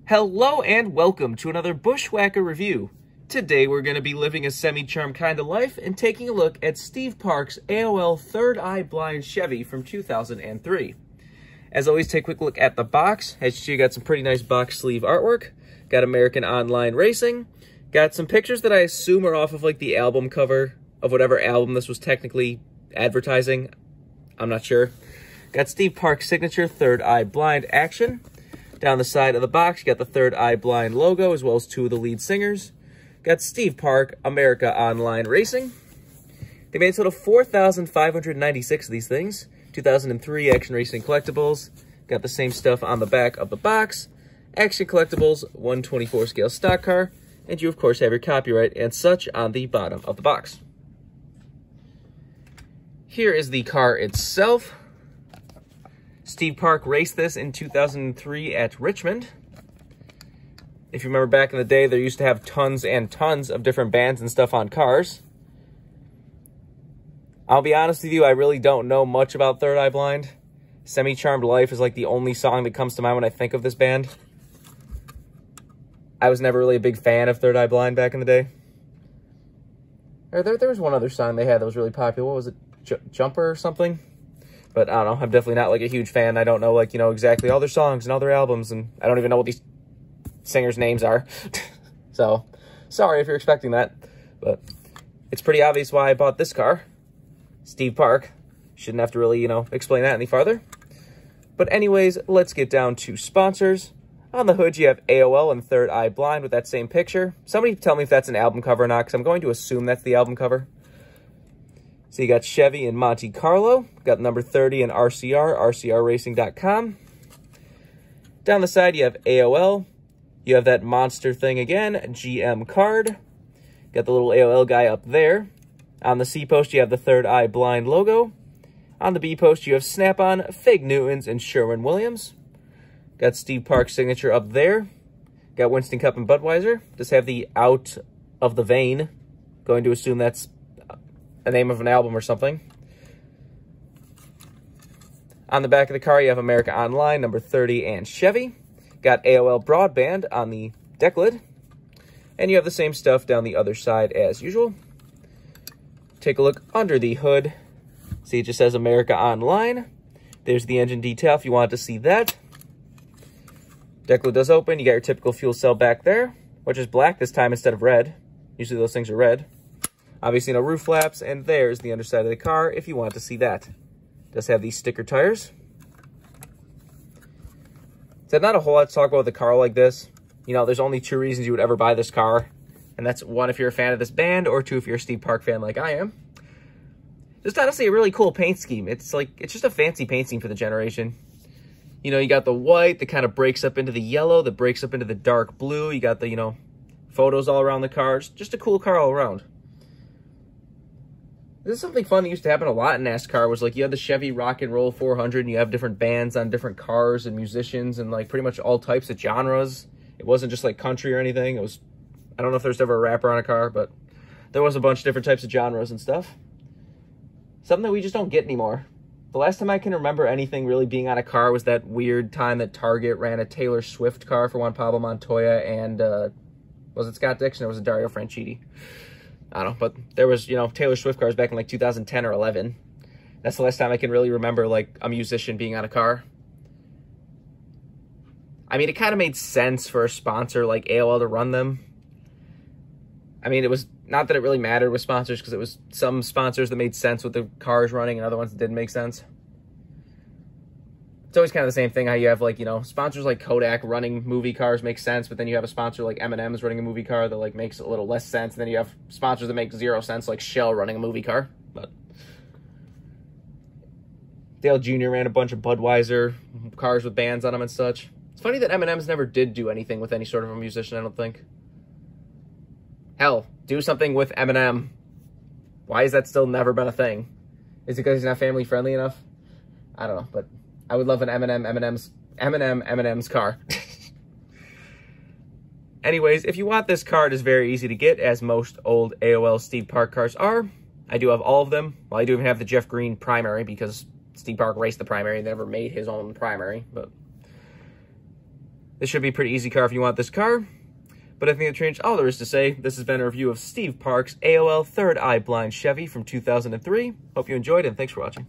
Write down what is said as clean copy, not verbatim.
Hello and welcome to another Bushwhacker review. Today we're going to be living a semi-charmed kind of life and taking a look at Steve Park's AOL Third Eye Blind Chevy from 2003. As always, take a quick look at the box. As you see, you got some pretty nice box sleeve artwork. Got American Online Racing. Got some pictures that I assume are off of like the album cover of whatever album this was technically advertising. I'm not sure. Got Steve Park's signature Third Eye Blind action. Down the side of the box, you got the Third Eye Blind logo, as well as two of the lead singers. Got Steve Park, America Online Racing. They made a total of 4,596 of these things. 2003 Action Racing Collectibles. Got the same stuff on the back of the box. Action Collectibles, 1/24 scale stock car. And you, of course, have your copyright and such on the bottom of the box. Here is the car itself. Steve Park raced this in 2003 at Richmond. If you remember back in the day, there used to have tons and tons of different bands and stuff on cars. I'll be honest with you, I really don't know much about Third Eye Blind. Semi-Charmed Life is like the only song that comes to mind when I think of this band. I was never really a big fan of Third Eye Blind back in the day. There was one other song they had that was really popular. What was it? Jumper or something? But I don't know, I'm definitely not like a huge fan. I don't know like, you know, exactly all their songs and all their albums, and I don't even know what these singers' names are. So, sorry if you're expecting that, but it's pretty obvious why I bought this car. Steve Park. Shouldn't have to really, you know, explain that any farther. But anyways, let's get down to sponsors. On the hood, you have AOL and Third Eye Blind with that same picture. Somebody tell me if that's an album cover or not, because I'm going to assume that's the album cover. So you got Chevy and Monte Carlo. Got number 30 and RCR, rcrracing.com. Down the side, you have AOL. You have that monster thing again, GM card. Got the little AOL guy up there. On the C post, you have the Third Eye Blind logo. On the B post, you have Snap-on, Fig Newtons, and Sherwin-Williams. Got Steve Park's signature up there. Got Winston Cup and Budweiser. Just have the Out of the Vein. Going to assume that's the name of an album or something. On the back of the car, you have America Online, number 30, and Chevy. Got AOL Broadband on the deck lid. And you have the same stuff down the other side as usual. Take a look under the hood. See, it just says America Online. There's the engine detail if you want to see that. Deck lid does open. You got your typical fuel cell back there, which is black this time instead of red. Usually those things are red. Obviously no roof flaps, and there's the underside of the car if you want to see that. It does have these sticker tires. So not a whole lot to talk about with a car like this. You know, there's only two reasons you would ever buy this car. And that's one, if you're a fan of this band, or two, if you're a Steve Park fan like I am. Just honestly a really cool paint scheme. It's just a fancy paint scheme for the generation. You know, you got the white that kind of breaks up into the yellow, that breaks up into the dark blue. You got the, you know, photos all around the car. Just a cool car all around. This is something fun that used to happen a lot in NASCAR, was like you have the Chevy Rock and Roll 400 and you have different bands on different cars and musicians and like pretty much all types of genres. It wasn't just like country or anything. It was, I don't know if there's ever a rapper on a car, but there was a bunch of different types of genres and stuff. Something that we just don't get anymore. The last time I can remember anything really being on a car was that weird time that Target ran a Taylor Swift car for Juan Pablo Montoya and, was it Scott Dixon or was it Dario Franchitti? I don't know, but there was, you know, Taylor Swift cars back in like 2010 or 11. That's the last time I can really remember like a musician being on a car. I mean, it kind of made sense for a sponsor like AOL to run them. I mean, it was not that it really mattered with sponsors, because it was some sponsors that made sense with the cars running and other ones that didn't make sense. It's always kind of the same thing, how you have like, you know, sponsors like Kodak running movie cars make sense, but then you have a sponsor like M&M's running a movie car that like makes a little less sense, and then you have sponsors that make zero sense like Shell running a movie car. But Dale Jr. ran a bunch of Budweiser cars with bands on them and such. It's funny that M&M's never did do anything with any sort of a musician, I don't think. Hell, do something with Eminem. Why has that still never been a thing? Is it because he's not family friendly enough? I don't know, but I would love an Eminem's car. Anyways, if you want this car, it is very easy to get, as most old AOL Steve Park cars are. I do have all of them. Well, I do even have the Jeff Green primary, because Steve Park raced the primary and never made his own primary. But This should be a pretty easy car if you want this car. But I think that's pretty much all there is to say. This has been a review of Steve Park's AOL Third Eye Blind Chevy from 2003. Hope you enjoyed, and thanks for watching.